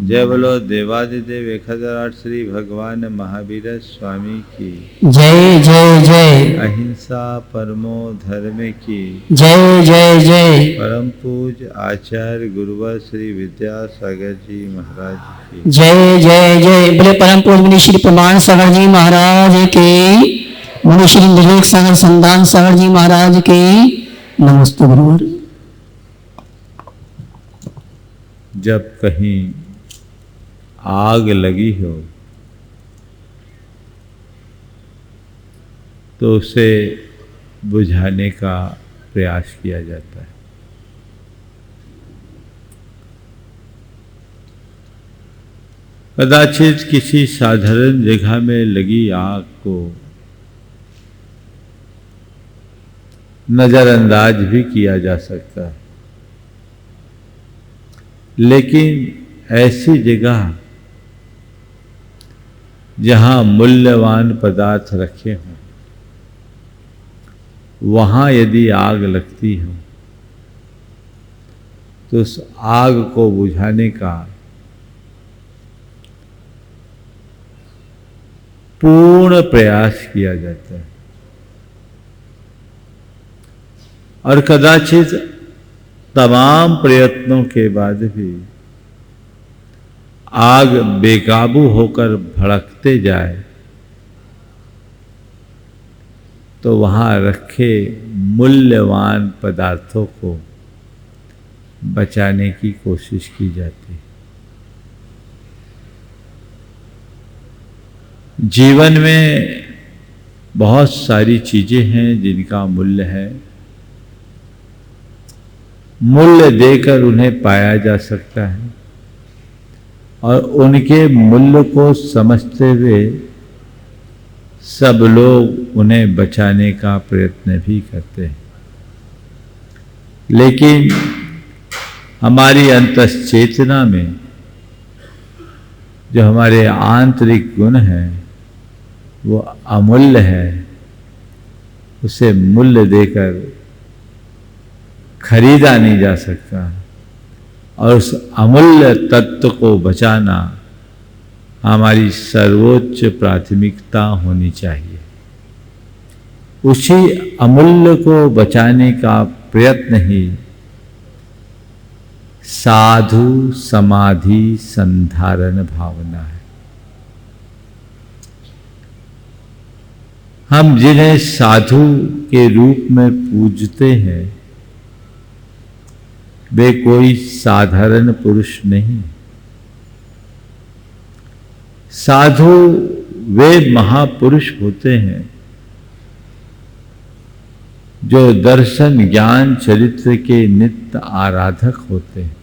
जय बोलो देवादिदेव 1008 श्री भगवान महावीर स्वामी की जय जय जय। अहिंसा परमो धर्म की जय जय जय। परम पूज आचार्य गुरुवर श्री विद्यासागर जी महाराज की जय जय जय। बोले परम पूज मुनि श्री प्रमाण सागर जी महाराज के, मुनि श्री विवेक सागर संदान सागर जी महाराज के नमस्ते गुरुवर। जब कहीं आग लगी हो तो उसे बुझाने का प्रयास किया जाता है। कदाचित किसी साधारण जगह में लगी आग को नजरअंदाज भी किया जा सकता है, लेकिन ऐसी जगह जहां मूल्यवान पदार्थ रखे हों, वहां यदि आग लगती हो तो उस आग को बुझाने का पूर्ण प्रयास किया जाता है। और कदाचित तमाम प्रयत्नों के बाद भी आग बेकाबू होकर भड़कते जाए तो वहां रखे मूल्यवान पदार्थों को बचाने की कोशिश की जाती है। जीवन में बहुत सारी चीजें हैं जिनका मूल्य है, मूल्य देकर उन्हें पाया जा सकता है और उनके मूल्य को समझते हुए सब लोग उन्हें बचाने का प्रयत्न भी करते हैं। लेकिन हमारी अंतश्चेतना में जो हमारे आंतरिक गुण हैं वो अमूल्य है, उसे मूल्य देकर खरीदा नहीं जा सकता और उस अमूल्य तत्व को बचाना हमारी सर्वोच्च प्राथमिकता होनी चाहिए। उसी अमूल्य को बचाने का प्रयत्न ही साधु समाधि संधारण भावना है। हम जिन्हें साधु के रूप में पूजते हैं वे कोई साधारण पुरुष नहीं। साधु वे महापुरुष होते हैं जो दर्शन ज्ञान चरित्र के नित्य आराधक होते हैं,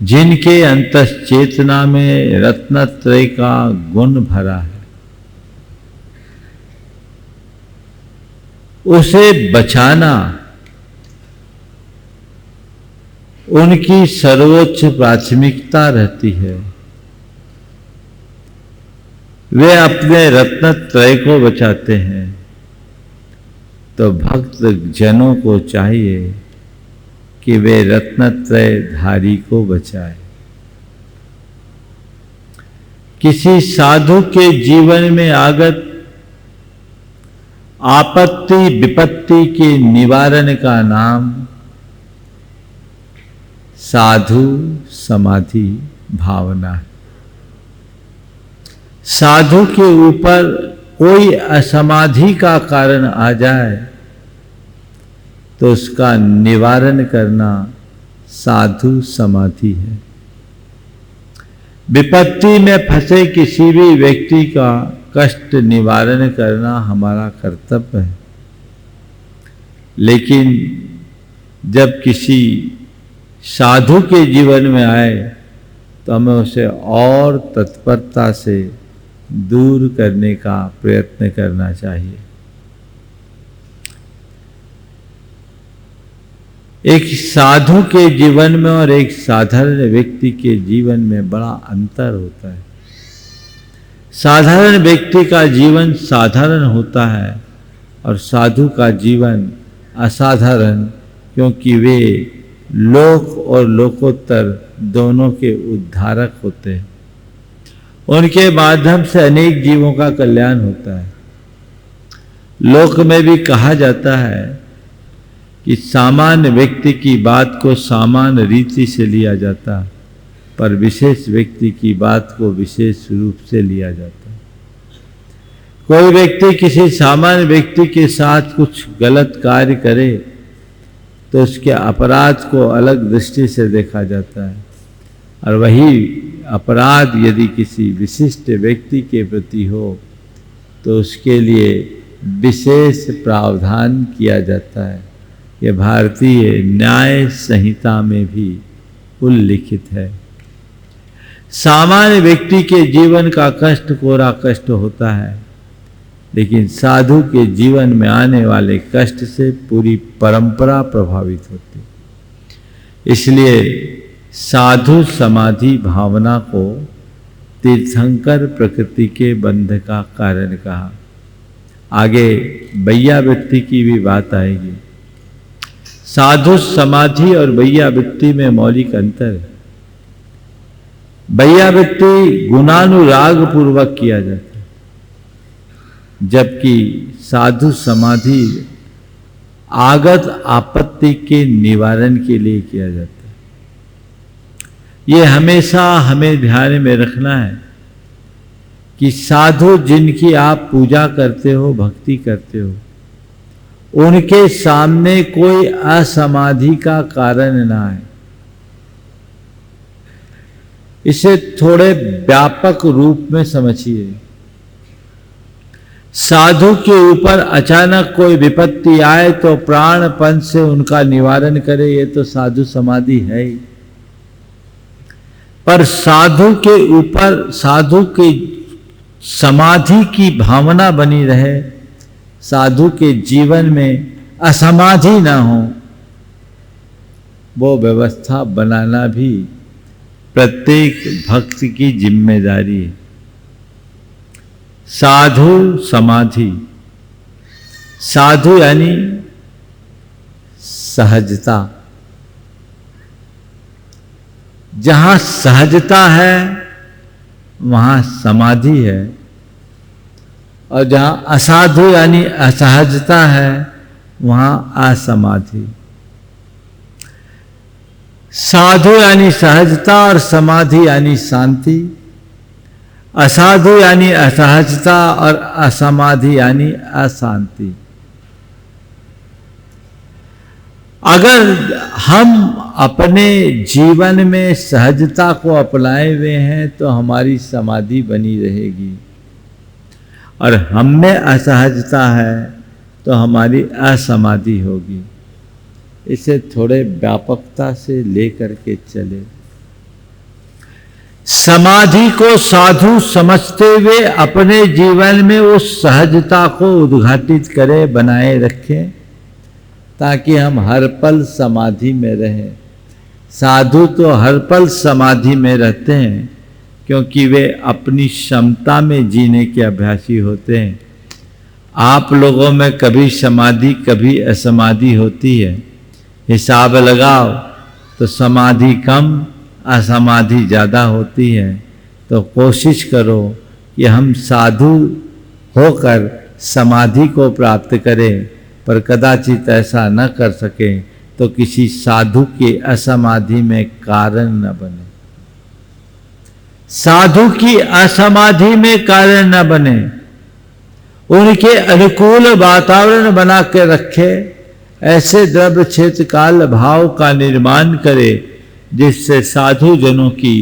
जिनके अंतश्चेतना में रत्नत्रय का गुण भरा है। उसे बचाना उनकी सर्वोच्च प्राथमिकता रहती है। वे अपने रत्नत्रय को बचाते हैं तो भक्त जनों को चाहिए कि वे रत्नत्रय धारी को बचाए। किसी साधु के जीवन में आगत आपत्ति विपत्ति के निवारण का नाम साधु समाधि भावना है। साधु के ऊपर कोई असमाधि का कारण आ जाए तो उसका निवारण करना साधु समाधि है। विपत्ति में फंसे किसी भी व्यक्ति का कष्ट निवारण करना हमारा कर्तव्य है, लेकिन जब किसी साधु के जीवन में आए तो हमें उसे और तत्परता से दूर करने का प्रयत्न करना चाहिए। एक साधु के जीवन में और एक साधारण व्यक्ति के जीवन में बड़ा अंतर होता है। साधारण व्यक्ति का जीवन साधारण होता है और साधु का जीवन असाधारण, क्योंकि वे लोक और लोकोत्तर दोनों के उद्धारक होते हैं। उनके माध्यम से अनेक जीवों का कल्याण होता है। लोक में भी कहा जाता है कि सामान्य व्यक्ति की बात को सामान्य रीति से लिया जाता, पर विशेष व्यक्ति की बात को विशेष रूप से लिया जाता। कोई व्यक्ति किसी सामान्य व्यक्ति के साथ कुछ गलत कार्य करे तो उसके अपराध को अलग दृष्टि से देखा जाता है, और वही अपराध यदि किसी विशिष्ट व्यक्ति के प्रति हो तो उसके लिए विशेष प्रावधान किया जाता है। ये भारतीय न्याय संहिता में भी उल्लिखित है। सामान्य व्यक्ति के जीवन का कष्ट कोरा कष्ट होता है, लेकिन साधु के जीवन में आने वाले कष्ट से पूरी परंपरा प्रभावित होती है। इसलिए साधु समाधि भावना को तीर्थंकर प्रकृति के बंध का कारण कहा। आगे वैयावृत्ति की भी बात आएगी। साधु समाधि और वैयावृत्ति में मौलिक अंतर है। वैयावृत्ति गुणानुराग पूर्वक किया जाता है, जबकि साधु समाधि आगत आपत्ति के निवारण के लिए किया जाता है। ये हमेशा हमें ध्यान में रखना है कि साधु जिनकी आप पूजा करते हो, भक्ति करते हो, उनके सामने कोई असमाधि का कारण ना है। इसे थोड़े व्यापक रूप में समझिए। साधु के ऊपर अचानक कोई विपत्ति आए तो प्राणपन से उनका निवारण करे, ये तो साधु समाधि है ही। पर साधु के ऊपर साधु के समाधि की भावना बनी रहे, साधु के जीवन में असमाधि ना हो, वो व्यवस्था बनाना भी प्रत्येक भक्त की जिम्मेदारी है। साधु समाधि, साधु यानी सहजता। जहां सहजता है वहां समाधि है, और जहां असाधु यानी असहजता है वहां असमाधि। साधु यानी सहजता और समाधि यानी शांति, असाधु यानी असहजता और असमाधि यानी अशांति। अगर हम अपने जीवन में सहजता को अपनाए हुए हैं तो हमारी समाधि बनी रहेगी, और हम में असहजता है तो हमारी असमाधि होगी। इसे थोड़े व्यापकता से लेकर के चले। समाधि को साधु समझते हुए अपने जीवन में उस सहजता को उद्घाटित करे, बनाए रखें, ताकि हम हर पल समाधि में रहें। साधु तो हर पल समाधि में रहते हैं, क्योंकि वे अपनी क्षमता में जीने के अभ्यासी होते हैं। आप लोगों में कभी समाधि कभी असमाधि होती है। हिसाब लगाओ तो समाधि कम, असमाधि ज़्यादा होती है। तो कोशिश करो कि हम साधु होकर समाधि को प्राप्त करें, पर कदाचित ऐसा न कर सकें तो किसी साधु के असमाधि में कारण न बने। साधु की असमाधि में कारण न बने, उनके अनुकूल वातावरण बना के रखे। ऐसे द्रव्य क्षेत्र काल भाव का निर्माण करे, जिससे साधु जनों की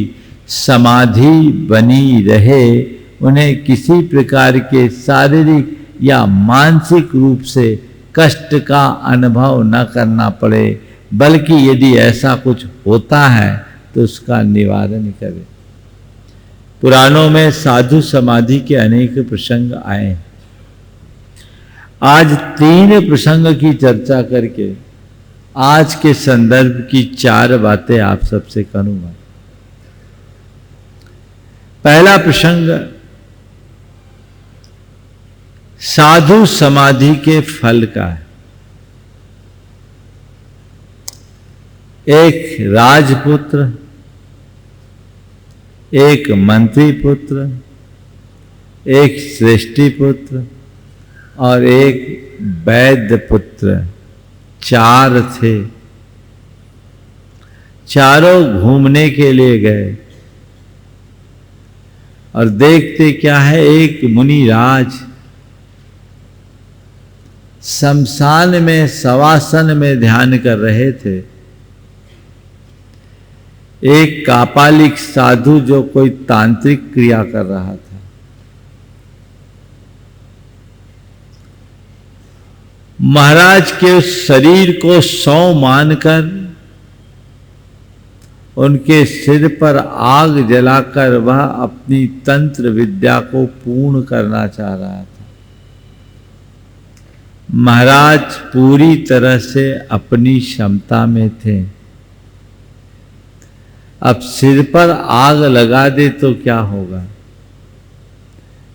समाधि बनी रहे, उन्हें किसी प्रकार के शारीरिक या मानसिक रूप से कष्ट का अनुभव न करना पड़े, बल्कि यदि ऐसा कुछ होता है तो उसका निवारण करे। पुराणों में साधु समाधि के अनेक प्रसंग आए हैं। आज 3 प्रसंग की चर्चा करके आज के संदर्भ की 4 बातें आप सबसे करूंगा। पहला प्रसंग साधु समाधि के फल का है। एक राजपुत्र, एक मंत्री पुत्र, एक श्रेष्ठी पुत्र और एक वैद्य पुत्र, 4 थे। चारों घूमने के लिए गए और देखते क्या है, एक मुनिराज शमशान में शवासन में ध्यान कर रहे थे। एक कापालिक साधु जो कोई तांत्रिक क्रिया कर रहा था। महाराज के उस शरीर को 100 मानकर उनके सिर पर आग जलाकर वह अपनी तंत्र विद्या को पूर्ण करना चाह रहा था। महाराज पूरी तरह से अपनी क्षमता में थे। अब सिर पर आग लगा दे तो क्या होगा,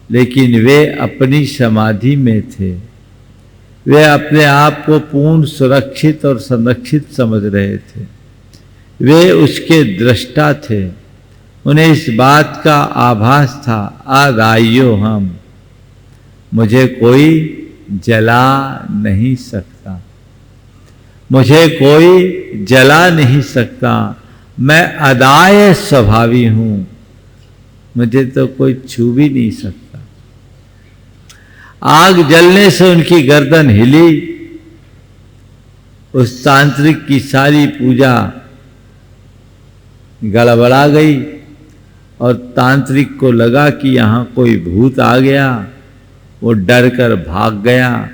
लेकिन वे अपनी समाधि में थे। वे अपने आप को पूर्ण सुरक्षित और संरक्षित समझ रहे थे। वे उसके दृष्टा थे। उन्हें इस बात का आभास था, आज आइयो हम, मुझे कोई जला नहीं सकता, मुझे कोई जला नहीं सकता, मैं अदाय स्वभावी हूं, मुझे तो कोई छू भी नहीं सकता। आग जलने से उनकी गर्दन हिली। उस तांत्रिक की सारी पूजा गड़बड़ा गई और तांत्रिक को लगा कि यहां कोई भूत आ गया। वो डर कर भाग गया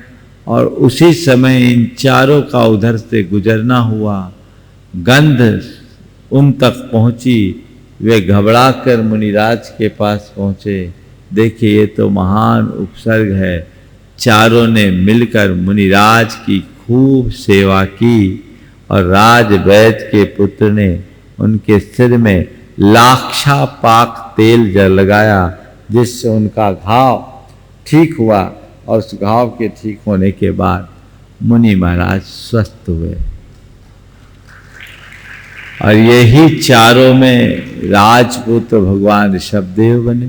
और उसी समय इन चारों का उधर से गुजरना हुआ। गंध उन तक पहुंची। वे घबरा कर मुनिराज के पास पहुंचे। देखिए, ये तो महान उपसर्ग है। चारों ने मिलकर मुनिराज की खूब सेवा की और राजवैद्य के पुत्र ने उनके सिर में लाक्षा पाक तेल लगाया, जिससे उनका घाव ठीक हुआ और उस घाव के ठीक होने के बाद मुनि महाराज स्वस्थ हुए। और यही चारों में राजपुत्र भगवान ऋषभदेव बने,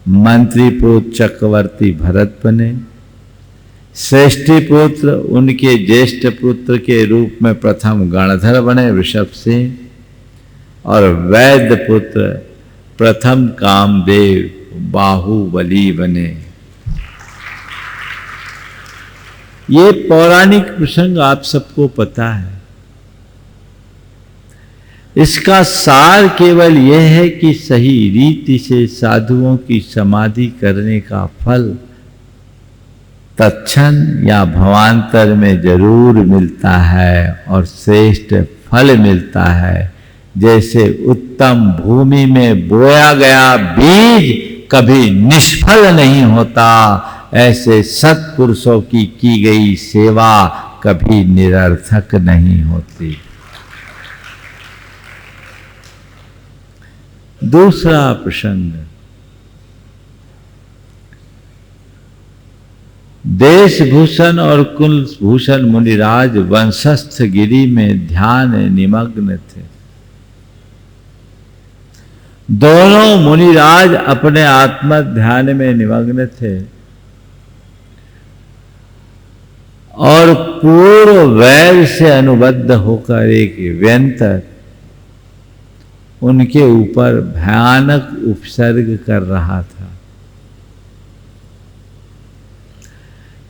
मंत्री पुत्र चक्रवर्ती भरत बने, श्रेष्ठी पुत्र उनके ज्येष्ठ पुत्र के रूप में प्रथम गणधर बने ऋषभ सिंह, और वैद्य पुत्र प्रथम कामदेव बाहुबली बने। ये पौराणिक प्रसंग आप सबको पता है। इसका सार केवल यह है कि सही रीति से साधुओं की समाधि करने का फल तत्क्षण या भवांतर में जरूर मिलता है और श्रेष्ठ फल मिलता है। जैसे उत्तम भूमि में बोया गया बीज कभी निष्फल नहीं होता, ऐसे सत्पुरुषों की गई सेवा कभी निरर्थक नहीं होती। दूसरा प्रसंग, देशभूषण और कुलभूषण मुनिराज वंशस्थ गिरी में ध्यान निमग्न थे। दोनों मुनिराज अपने आत्म ध्यान में निमग्न थे और पूर्व वैर से अनुबद्ध होकर एक व्यंतर उनके ऊपर भयानक उपसर्ग कर रहा था।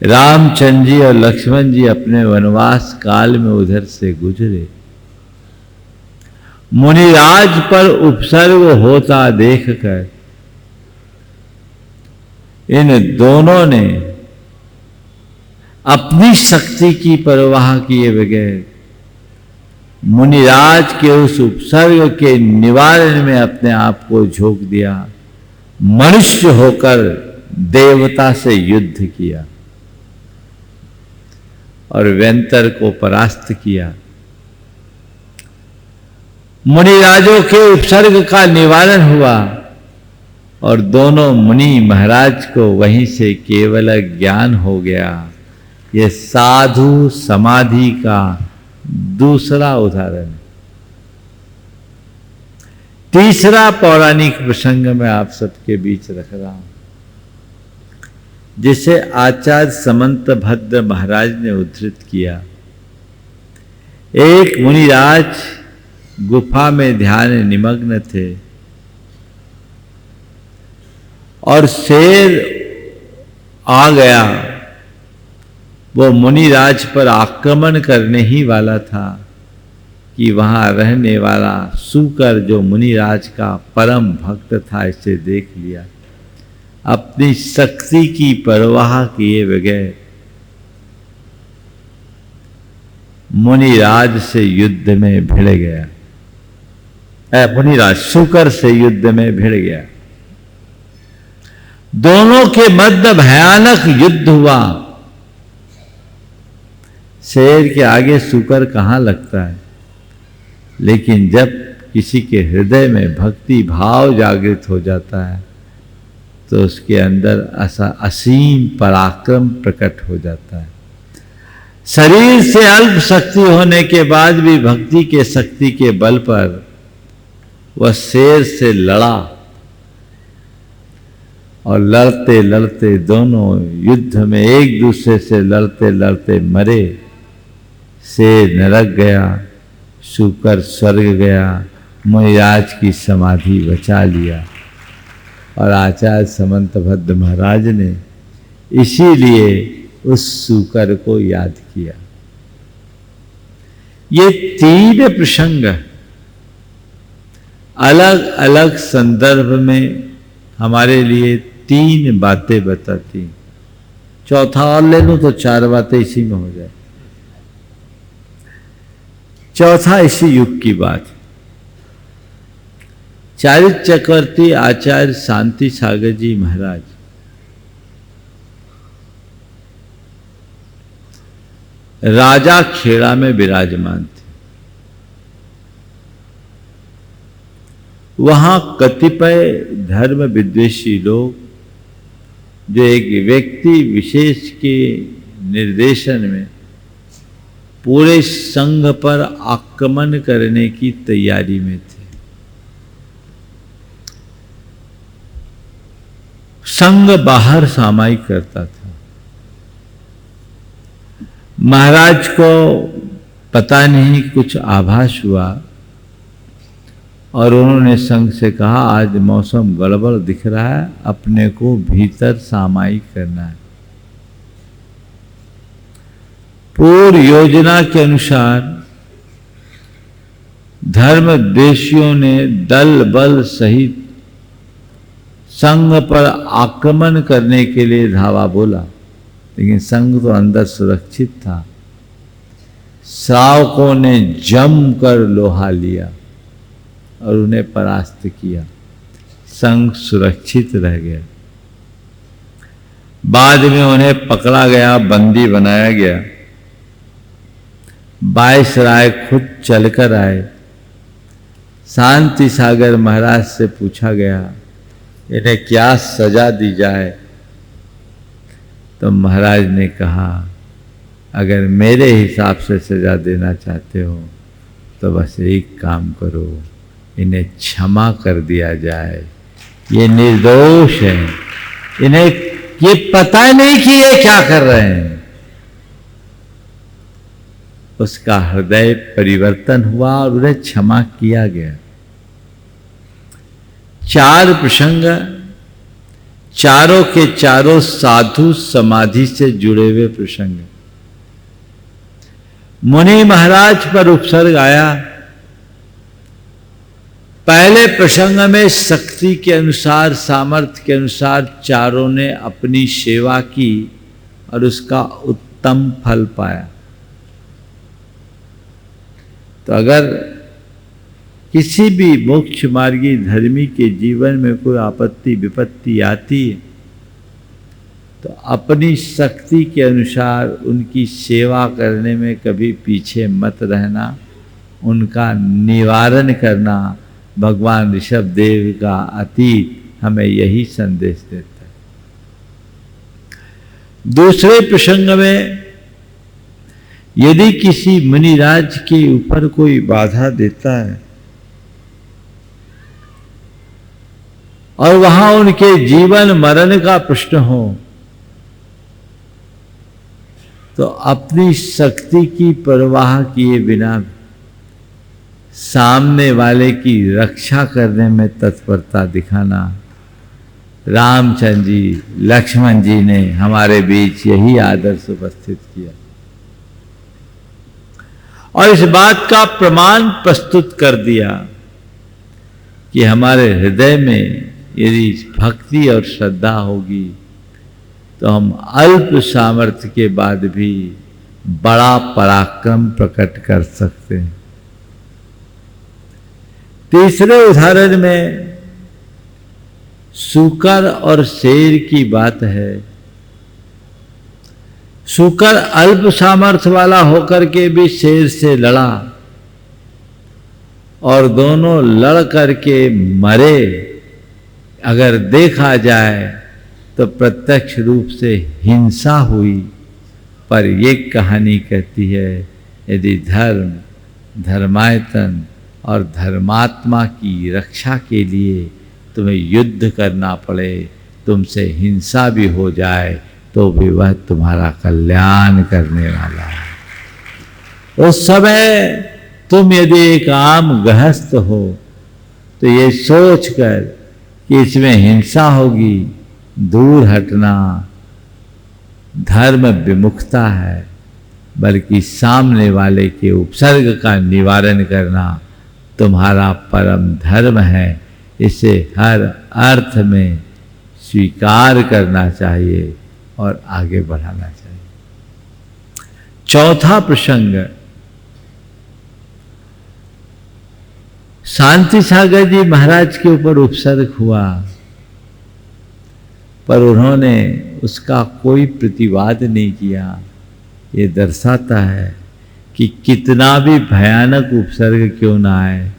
रामचंद्र जी और लक्ष्मण जी अपने वनवास काल में उधर से गुजरे। मुनिराज पर उपसर्ग होता देखकर इन दोनों ने अपनी शक्ति की परवाह किए बगैर मुनिराज के उस उपसर्ग के निवारण में अपने आप को झोंक दिया। मनुष्य होकर देवता से युद्ध किया और व्यंतर को परास्त किया। मुनिराजों के उपसर्ग का निवारण हुआ और दोनों मुनि महाराज को वहीं से केवल ज्ञान हो गया। यह साधु समाधि का दूसरा उदाहरण है। तीसरा पौराणिक प्रसंग मैं आप सबके बीच रख रहा हूं, जिसे आचार्य समंतभद्र महाराज ने उद्धृत किया। एक मुनिराज गुफा में ध्यान निमग्न थे और शेर आ गया। वो मुनिराज पर आक्रमण करने ही वाला था कि वहां रहने वाला सूकर, जो मुनिराज का परम भक्त था, इसे देख लिया। अपनी शक्ति की परवाह किए बगैर मुनिराज से युद्ध में भिड़ गया। मुनिराज सूकर से युद्ध में भिड़ गया। दोनों के मध्य भयानक युद्ध हुआ। शेर के आगे सूकर कहां लगता है, लेकिन जब किसी के हृदय में भक्ति भाव जागृत हो जाता है तो उसके अंदर ऐसा असीम पराक्रम प्रकट हो जाता है। शरीर से अल्प शक्ति होने के बाद भी भक्ति के शक्ति के बल पर वह शेर से लड़ा और लड़ते लड़ते दोनों युद्ध में एक दूसरे से लड़ते लड़ते मरे। शेर नरक गया, सूकर स्वर्ग गया, मुनिराज की समाधि बचा लिया। और आचार्य समंतभद्र महाराज ने इसीलिए उस सूकर को याद किया। ये तीन प्रसंग अलग अलग संदर्भ में हमारे लिए तीन बातें बताती। चौथा और ले लूं तो चार बातें इसी में हो जाए। चौथा इसी युग की बात। चारित्र चक्रवर्ती आचार्य शांति सागर जी महाराज राजा खेड़ा में विराजमान थे। वहां कतिपय धर्म विद्वेषी लोग, जो एक व्यक्ति विशेष के निर्देशन में पूरे संघ पर आक्रमण करने की तैयारी में थे। संघ बाहर सामायिक करता था। महाराज को पता नहीं कुछ आभास हुआ और उन्होंने संघ से कहा, आज मौसम गड़बड़ दिख रहा है, अपने को भीतर सामायिक करना है। पूर्व योजना के अनुसार धर्मद्वेषियों ने दल बल सहित संघ पर आक्रमण करने के लिए धावा बोला, लेकिन संघ तो अंदर सुरक्षित था। श्रावकों ने जमकर लोहा लिया और उन्हें परास्त किया। संघ सुरक्षित रह गया। बाद में उन्हें पकड़ा गया, बंदी बनाया गया। वायसराय खुद चलकर आए। शांति सागर महाराज से पूछा गया, इन्हें क्या सजा दी जाए? तो महाराज ने कहा, अगर मेरे हिसाब से सजा देना चाहते हो तो बस एक काम करो, इन्हें क्षमा कर दिया जाए। ये निर्दोष हैं, इन्हें ये पता नहीं कि ये क्या कर रहे हैं। उसका हृदय परिवर्तन हुआ और उन्हें क्षमा किया गया। चार प्रसंग, चारों के चारों साधु समाधि से जुड़े हुए प्रसंग। मुनि महाराज पर उपसर्ग आया। पहले प्रसंग में शक्ति के अनुसार, सामर्थ्य के अनुसार चारों ने अपनी सेवा की और उसका उत्तम फल पाया। तो अगर किसी भी मोक्ष मार्गी धर्मी के जीवन में कोई आपत्ति विपत्ति आती है तो अपनी शक्ति के अनुसार उनकी सेवा करने में कभी पीछे मत रहना, उनका निवारण करना। भगवान ऋषभ देव का अतीत हमें यही संदेश देता है। दूसरे प्रसंग में यदि किसी मुनिराज के ऊपर कोई बाधा देता है और वहां उनके जीवन मरण का प्रश्न हो, तो अपनी शक्ति की परवाह किए बिना सामने वाले की रक्षा करने में तत्परता दिखाना, रामचंद्र जी, लक्ष्मण जी ने हमारे बीच यही आदर्श उपस्थित किया और इस बात का प्रमाण प्रस्तुत कर दिया कि हमारे हृदय में यदि भक्ति और श्रद्धा होगी तो हम अल्प सामर्थ्य के बाद भी बड़ा पराक्रम प्रकट कर सकते हैं। तीसरे उदाहरण में सूकर और शेर की बात है। सूकर अल्प सामर्थ्य वाला होकर के भी शेर से लड़ा और दोनों लड़ करके मरे। अगर देखा जाए तो प्रत्यक्ष रूप से हिंसा हुई, पर ये कहानी कहती है यदि धर्म, धर्मायतन और धर्मात्मा की रक्षा के लिए तुम्हें युद्ध करना पड़े, तुमसे हिंसा भी हो जाए, तो भी वह तुम्हारा कल्याण करने वाला है। उस समय तुम यदि एक आम गृहस्थ हो तो ये सोचकर कि इसमें हिंसा होगी, दूर हटना धर्म विमुखता है, बल्कि सामने वाले के उपसर्ग का निवारण करना तुम्हारा परम धर्म है। इसे हर अर्थ में स्वीकार करना चाहिए और आगे बढ़ाना चाहिए। चौथा प्रसंग, शांति सागर जी महाराज के ऊपर उपसर्ग हुआ, पर उन्होंने उसका कोई प्रतिवाद नहीं किया। ये दर्शाता है कि कितना भी भयानक उपसर्ग क्यों ना आए,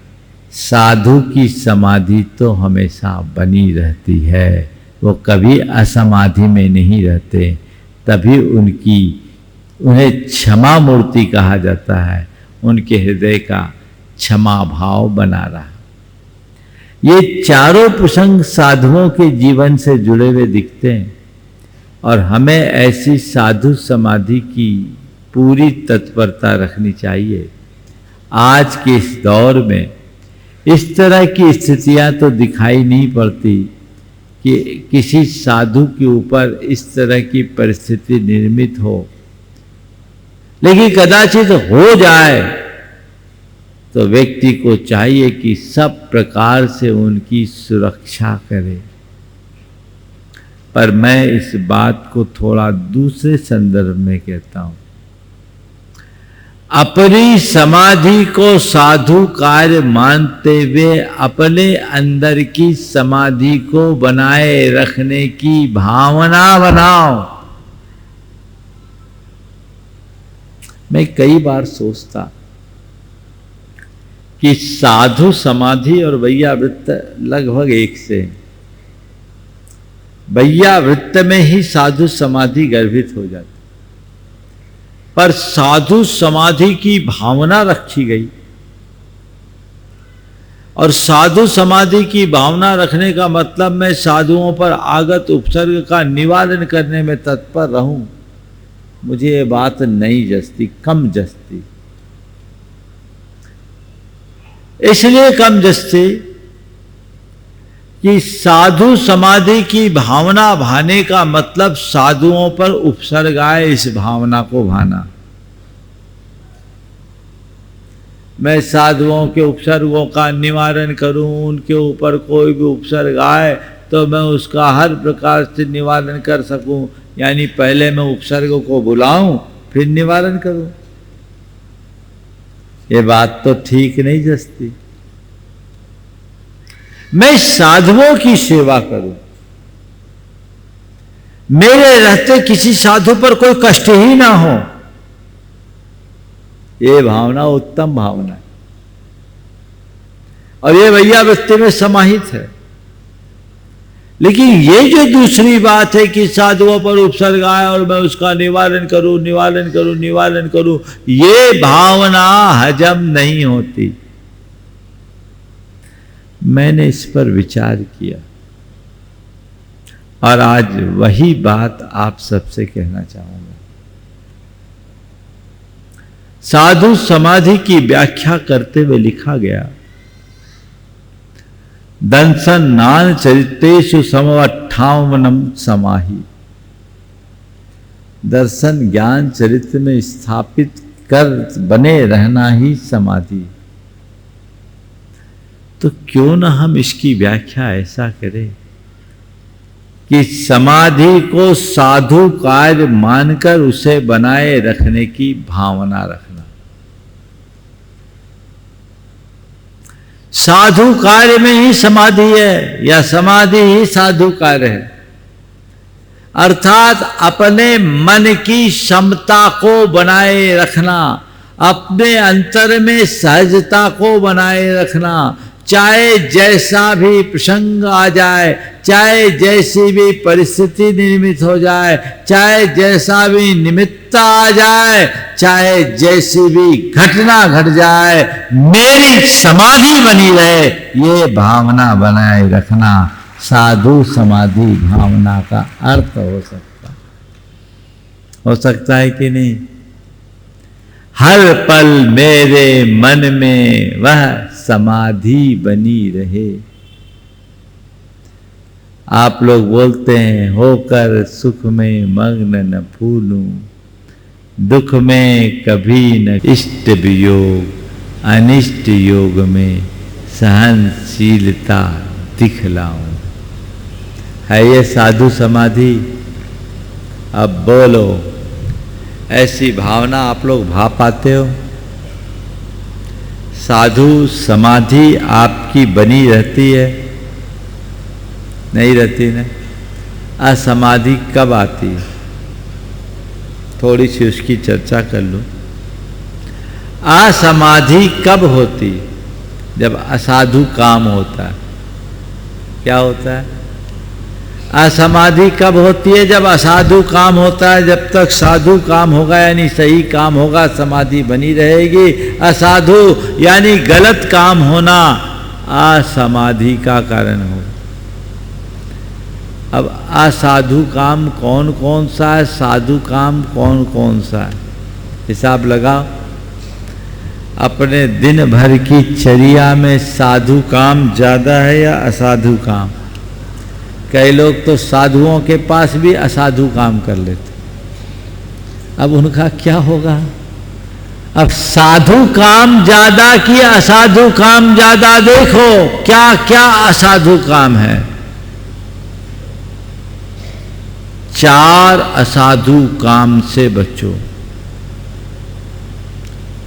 साधु की समाधि तो हमेशा बनी रहती है, वो कभी असमाधि में नहीं रहते। तभी उन्हें क्षमा मूर्ति कहा जाता है। उनके हृदय का क्षमा भाव बना रहा। ये चारों प्रसंग साधुओं के जीवन से जुड़े हुए दिखते हैं और हमें ऐसी साधु समाधि की पूरी तत्परता रखनी चाहिए। आज के इस दौर में इस तरह की स्थितियां तो दिखाई नहीं पड़ती कि किसी साधु के ऊपर इस तरह की परिस्थिति निर्मित हो, लेकिन कदाचित हो जाए तो व्यक्ति को चाहिए कि सब प्रकार से उनकी सुरक्षा करे। पर मैं इस बात को थोड़ा दूसरे संदर्भ में कहता हूं। अपनी समाधि को साधु कार्य मानते हुए अपने अंदर की समाधि को बनाए रखने की भावना बनाओ। मैं कई बार सोचता कि साधु समाधि और वैयावृत्त लगभग एक से। वैयावृत्त में ही साधु समाधि गर्भित हो जाती, पर साधु समाधि की भावना रखी गई और साधु समाधि की भावना रखने का मतलब मैं साधुओं पर आगत उपसर्ग का निवारण करने में तत्पर रहूं। मुझे ये बात नहीं जचती, कम जचती। इसलिए कम जचती कि साधु समाधि की भावना भाने का मतलब साधुओं पर उपसर्ग आए, इस भावना को भाना। मैं साधुओं के उपसर्गों का निवारण करूं, उनके ऊपर कोई भी उपसर्ग आए तो मैं उसका हर प्रकार से निवारण कर सकूं, यानी पहले मैं उपसर्ग को बुलाऊं फिर निवारण करूं। ये बात तो ठीक नहीं जचती। मैं साधुओं की सेवा करूं, मेरे रहते किसी साधु पर कोई कष्ट ही ना हो, ये भावना उत्तम भावना है और ये वैयावृत्ति में समाहित है। लेकिन ये जो दूसरी बात है कि साधुओं पर उपसर्ग आए और मैं उसका निवारण करूं, निवारण करूं, निवारण करूं, ये भावना हजम नहीं होती। मैंने इस पर विचार किया और आज वही बात आप सबसे कहना चाहूंगा। साधु समाधि की व्याख्या करते हुए लिखा गया, दंसन नान चरितेषु समवट्ठावनम समाहि। दर्शन ज्ञान चरित्र में स्थापित कर बने रहना ही समाधि। तो क्यों ना हम इसकी व्याख्या ऐसा करें कि समाधि को साधु कार्य मानकर उसे बनाए रखने की भावना रखना। साधु कार्य में ही समाधि है या समाधि ही साधु कार्य है, अर्थात अपने मन की क्षमता को बनाए रखना, अपने अंतर में सहजता को बनाए रखना। चाहे जैसा भी प्रसंग आ जाए, चाहे जैसी भी परिस्थिति निर्मित हो जाए, चाहे जैसा भी निमित्त आ जाए, चाहे जैसी भी घटना घट जाए, मेरी समाधि बनी रहे, ये भावना बनाए रखना साधु समाधि भावना का अर्थ हो सकता है कि नहीं? हर पल मेरे मन में वह समाधि बनी रहे। आप लोग बोलते हैं, होकर सुख में मग्न न भूलूं, दुख में कभी न इष्ट वियोग, अनिष्ट योग में सहनशीलता दिखलाऊं। है ये साधु समाधि? अब बोलो, ऐसी भावना आप लोग भा पाते हो? साधु समाधि आपकी बनी रहती है? नहीं रहती ना। असमाधि कब आती है? थोड़ी सी उसकी चर्चा कर लो। असमाधि कब होती? जब असाधु काम होता है। क्या होता है? असमाधि कब होती है? जब असाधु काम होता है। जब तक साधु काम होगा यानी सही काम होगा, समाधि बनी रहेगी। असाधु यानी गलत काम होना असमाधि का कारण होगा। अब असाधु काम कौन कौन सा है, साधु काम कौन कौन सा है, हिसाब लगाओ। अपने दिन भर की चर्या में साधु काम ज्यादा है या असाधु काम? कई लोग तो साधुओं के पास भी असाधु काम कर लेते। अब उनका क्या होगा? अब साधु काम ज्यादा कि असाधु काम ज्यादा? देखो क्या क्या असाधु काम है। 4 असाधु काम से बचो।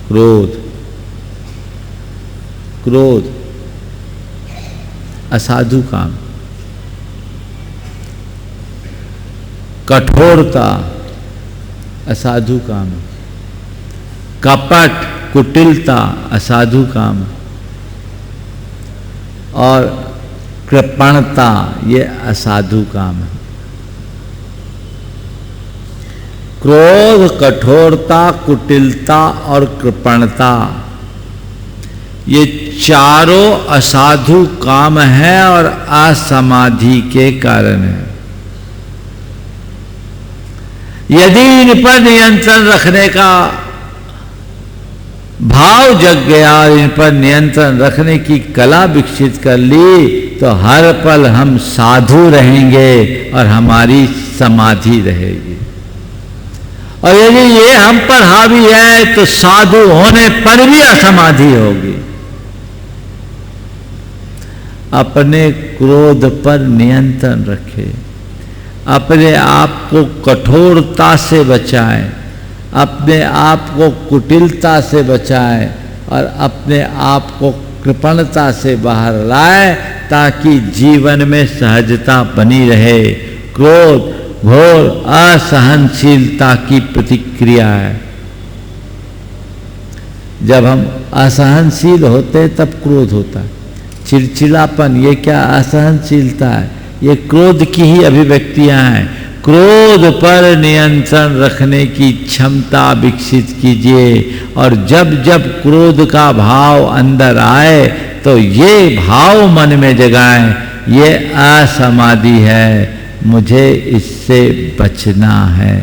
क्रोध, क्रोध असाधु काम। कठोरता असाधु काम। कपट कुटिलता असाधु काम। और कृपणता ये असाधु काम है। क्रोध, कठोरता, कुटिलता और कृपणता ये चारों असाधु काम है और असमाधि के कारण है। यदि इन पर नियंत्रण रखने का भाव जग गया और इन पर नियंत्रण रखने की कला विकसित कर ली तो हर पल हम साधु रहेंगे और हमारी समाधि रहेगी। और यदि ये हम पर हावी है तो साधु होने पर भी असमाधि होगी। अपने क्रोध पर नियंत्रण रखें, अपने आप को कठोरता से बचाएं, अपने आप को कुटिलता से बचाएं और अपने आप को कृपणता से बाहर लाएं ताकि जीवन में सहजता बनी रहे। क्रोध घोर असहनशीलता की प्रतिक्रिया है। जब हम असहनशील होते तब क्रोध होता है। चिड़चिड़ापन ये क्या असहनशीलता है? ये क्रोध की ही अभिव्यक्तियां हैं। क्रोध पर नियंत्रण रखने की क्षमता विकसित कीजिए, और जब जब क्रोध का भाव अंदर आए तो ये भाव मन में जगाएं, ये असमाधि है, मुझे इससे बचना है।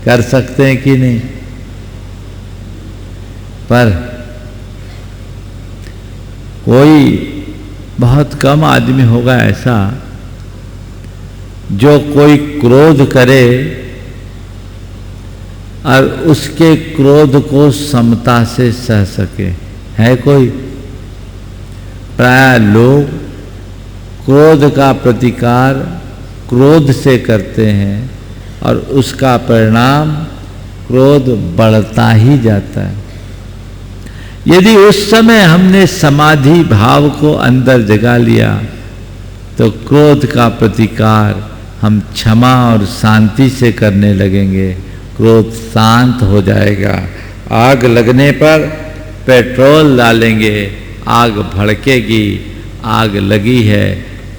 कर सकते हैं कि नहीं? पर कोई बहुत कम आदमी होगा ऐसा जो कोई क्रोध करे और उसके क्रोध को समता से सह सके। है कोई? प्राय लोग क्रोध का प्रतिकार क्रोध से करते हैं और उसका परिणाम क्रोध बढ़ता ही जाता है। यदि उस समय हमने समाधि भाव को अंदर जगा लिया तो क्रोध का प्रतिकार हम क्षमा और शांति से करने लगेंगे, क्रोध शांत हो जाएगा। आग लगने पर पेट्रोल डालेंगे, आग भड़केगी। आग लगी है,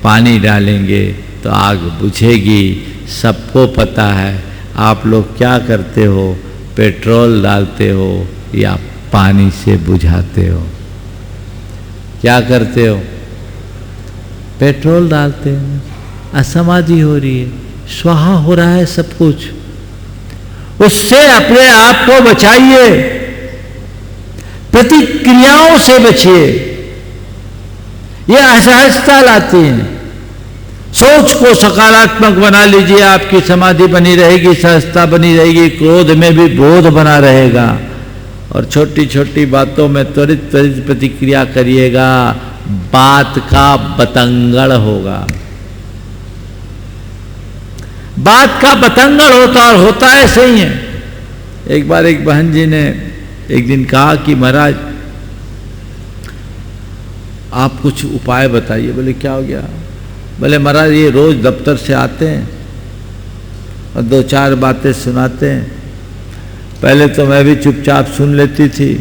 पानी डालेंगे तो आग बुझेगी। सबको पता है। आप लोग क्या करते हो? पेट्रोल डालते हो या पानी से बुझाते हो? क्या करते हो? पेट्रोल डालते हो। असमाधि हो रही है, स्वाहा हो रहा है सब कुछ। उससे अपने आप को बचाइए, प्रतिक्रियाओं से बचिए। ये असहजता लाती है। सोच को सकारात्मक बना लीजिए, आपकी समाधि बनी रहेगी, सहजता बनी रहेगी, क्रोध में भी बोध बना रहेगा। और छोटी छोटी बातों में त्वरित त्वरित प्रतिक्रिया करिएगा, बात का बतंगड़ होगा। बात का बतंगड़ होता और होता ऐसे ही है। एक बार एक बहन जी ने एक दिन कहा कि महाराज आप कुछ उपाय बताइए। बोले क्या हो गया? बोले महाराज ये रोज दफ्तर से आते हैं और दो चार बातें सुनाते हैं। पहले तो मैं भी चुपचाप सुन लेती थी,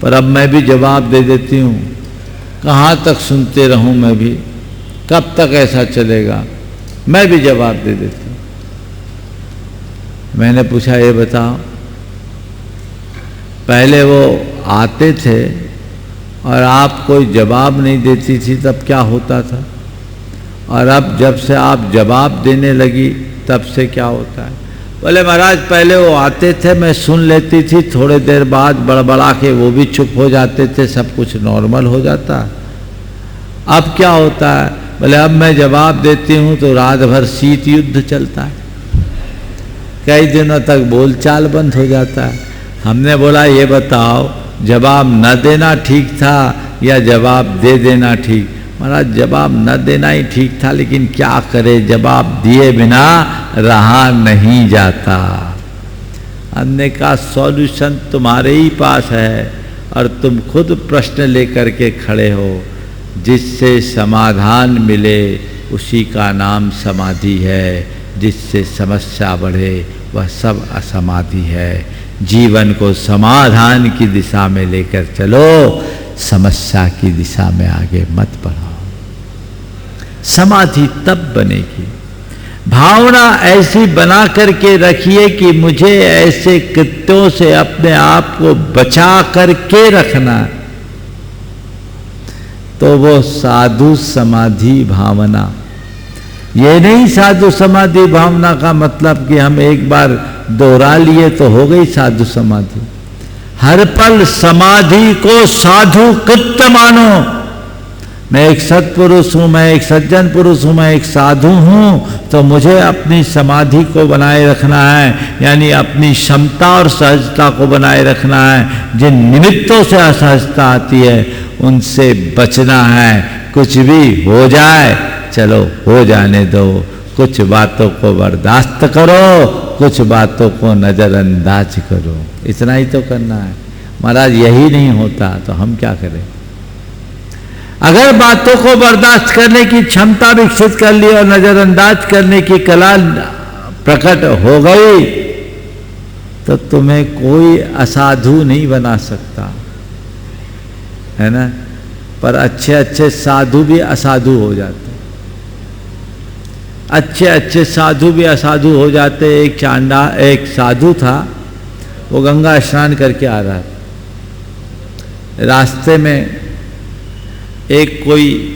पर अब मैं भी जवाब दे देती हूँ। कहाँ तक सुनते रहूँ मैं भी? कब तक ऐसा चलेगा? मैं भी जवाब दे देती हूँ। मैंने पूछा ये बताओ, पहले वो आते थे और आप कोई जवाब नहीं देती थी तब क्या होता था, और अब जब से आप जवाब देने लगी तब से क्या होता है? बोले महाराज पहले वो आते थे, मैं सुन लेती थी, थोड़े देर बाद बड़बड़ा के वो भी चुप हो जाते थे, सब कुछ नॉर्मल हो जाता। अब क्या होता है? बोले अब मैं जवाब देती हूँ तो रात भर शीत युद्ध चलता है, कई दिनों तक बोलचाल बंद हो जाता है। हमने बोला ये बताओ जवाब न देना ठीक था या जवाब दे देना ठीक? महाराज जवाब न देना ही ठीक था, लेकिन क्या करे, जवाब दिए बिना रहा नहीं जाता। हमने कहा सॉल्यूशन तुम्हारे ही पास है और तुम खुद प्रश्न लेकर के खड़े हो। जिससे समाधान मिले उसी का नाम समाधि है, जिससे समस्या बढ़े वह सब असमाधि है। जीवन को समाधान की दिशा में लेकर चलो, समस्या की दिशा में आगे मत बढ़ाओ। समाधि तब बनेगी, भावना ऐसी बना करके रखिए कि मुझे ऐसे कृत्यों से अपने आप को बचा करके रखना, तो वो साधु समाधि भावना। ये नहीं साधु समाधि भावना का मतलब कि हम एक बार दोहरा लिए तो हो गई साधु समाधि। हर पल समाधि को साधु कृत्य मानो। मैं एक सत्पुरुष हूं, मैं एक सज्जन पुरुष हूं, मैं एक साधु हूं, तो मुझे अपनी समाधि को बनाए रखना है, यानी अपनी क्षमता और सहजता को बनाए रखना है। जिन निमित्तों से असहजता आती है उनसे बचना है। कुछ भी हो जाए चलो हो जाने दो, कुछ बातों को बर्दाश्त करो, कुछ बातों को नजरअंदाज करो, इतना ही तो करना है। महाराज यही नहीं होता तो हम क्या करें? अगर बातों को बर्दाश्त करने की क्षमता विकसित कर ली और नजरअंदाज करने की कला प्रकट हो गई तो तुम्हें कोई असाधु नहीं बना सकता, है ना। पर अच्छे अच्छे साधु भी असाधु हो जाते। अच्छे अच्छे साधु भी असाधु हो जाते। एक साधु था, वो गंगा स्नान करके आ रहा था। रास्ते में एक कोई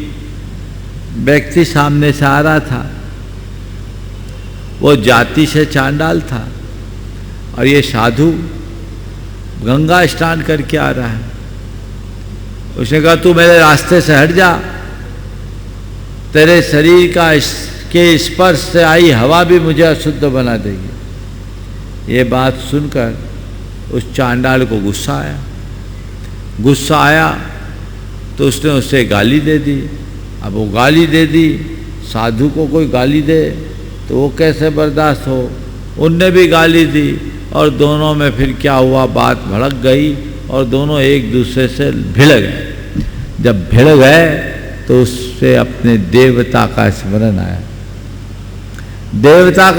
व्यक्ति सामने से आ रहा था, वो जाति से चांडाल था और ये साधु गंगा स्नान करके आ रहा है। उसने कहा तू मेरे रास्ते से हट जा, तेरे शरीर के स्पर्श से आई हवा भी मुझे अशुद्ध बना देगी। ये बात सुनकर उस चांडाल को गुस्सा आया तो उसने उसे गाली दे दी। अब वो गाली दे दी, साधु को कोई गाली दे तो वो कैसे बर्दाश्त हो। उनने भी गाली दी और दोनों में फिर क्या हुआ, बात भड़क गई और दोनों एक दूसरे से भिड़ गए। जब भिड़ गए तो उससे अपने देवता का स्मरण आया। देवता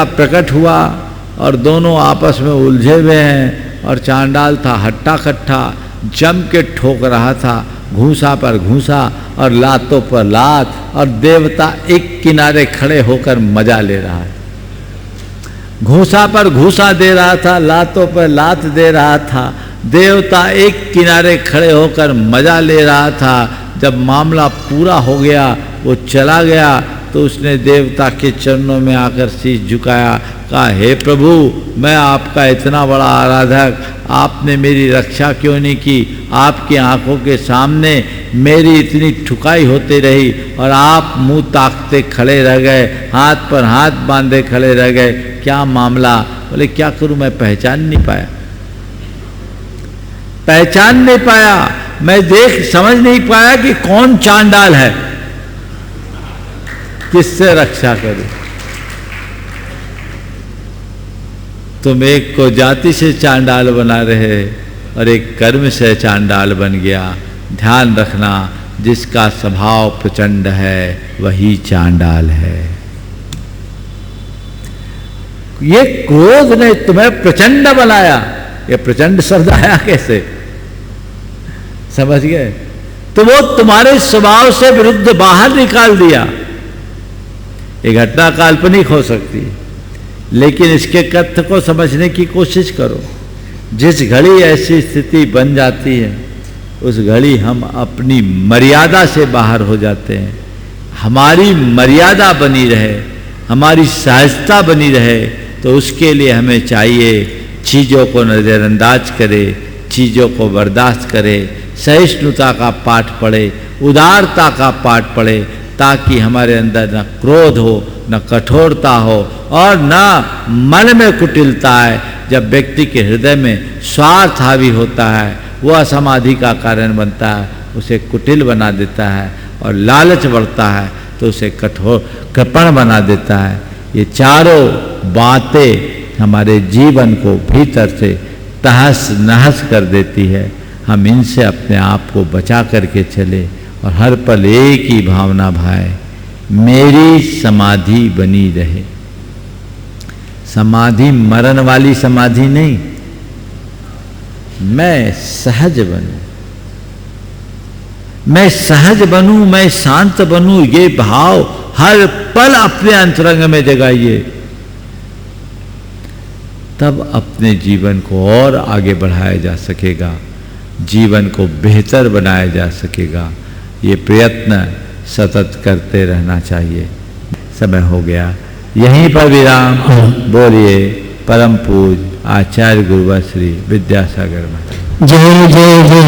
प्रकट हुआ और दोनों आपस में उलझे हुए हैं और चांडाल था हट्टा कट्ठा, जम के ठोक रहा था, घूसा पर घूसा और लातों पर लात, और देवता एक किनारे खड़े होकर मजा ले रहा है। घूसा पर घूसा दे रहा था, लातों पर लात दे रहा था, देवता एक किनारे खड़े होकर मजा ले रहा था। जब मामला पूरा हो गया, वो चला गया तो उसने देवता के चरणों में आकर शीश झुकाया, कहा हे प्रभु, मैं आपका इतना बड़ा आराधक, आपने मेरी रक्षा क्यों नहीं की। आपकी आंखों के सामने मेरी इतनी ठुकाई होती रही और आप मुंह ताकते खड़े रह गए, हाथ पर हाथ बांधे खड़े रह गए, क्या मामला। बोले क्या करूं, मैं पहचान नहीं पाया, मैं समझ नहीं पाया कि कौन चांडाल है, किससे रक्षा करूं। तुम एक को जाति से चांडाल बना रहे और एक कर्म से चांडाल बन गया। ध्यान रखना, जिसका स्वभाव प्रचंड है वही चांडाल है। ये क्रोध ने तुम्हें प्रचंड बनाया। ये प्रचंड शब्द आया कैसे, समझ गए? तो वो तुम्हारे स्वभाव से विरुद्ध बाहर निकाल दिया। ये घटना काल्पनिक हो सकती है, लेकिन इसके तथ्य को समझने की कोशिश करो। जिस घड़ी ऐसी स्थिति बन जाती है, उस घड़ी हम अपनी मर्यादा से बाहर हो जाते हैं। हमारी मर्यादा बनी रहे, हमारी सहजता बनी रहे, तो उसके लिए हमें चाहिए चीज़ों को नज़रअंदाज करे, चीज़ों को बर्दाश्त करे, सहिष्णुता का पाठ पढ़े, उदारता का पाठ पढ़े, ताकि हमारे अंदर न क्रोध हो, न कठोरता हो और न मन में कुटिलता है। जब व्यक्ति के हृदय में स्वार्थ हावी होता है, वह असमाधि का कारण बनता है, उसे कुटिल बना देता है, और लालच बढ़ता है तो उसे कठोर कृपण बना देता है। ये चारों बातें हमारे जीवन को भीतर से तहस नहस कर देती है। हम इनसे अपने आप को बचा करके चले और हर पल एक ही भावना भाए, मेरी समाधि बनी रहे। समाधि मरण वाली समाधि नहीं, मैं सहज बनूं, मैं शांत बनूं, ये भाव हर पल अपने अंतरंग में जगाइए। तब अपने जीवन को और आगे बढ़ाया जा सकेगा, जीवन को बेहतर बनाया जा सकेगा। ये प्रयत्न सतत करते रहना चाहिए। समय हो गया, यहीं पर विराम। बोलिए परम पूज्य आचार्य गुरुवर श्री विद्यासागर महाराज। जय जय जय।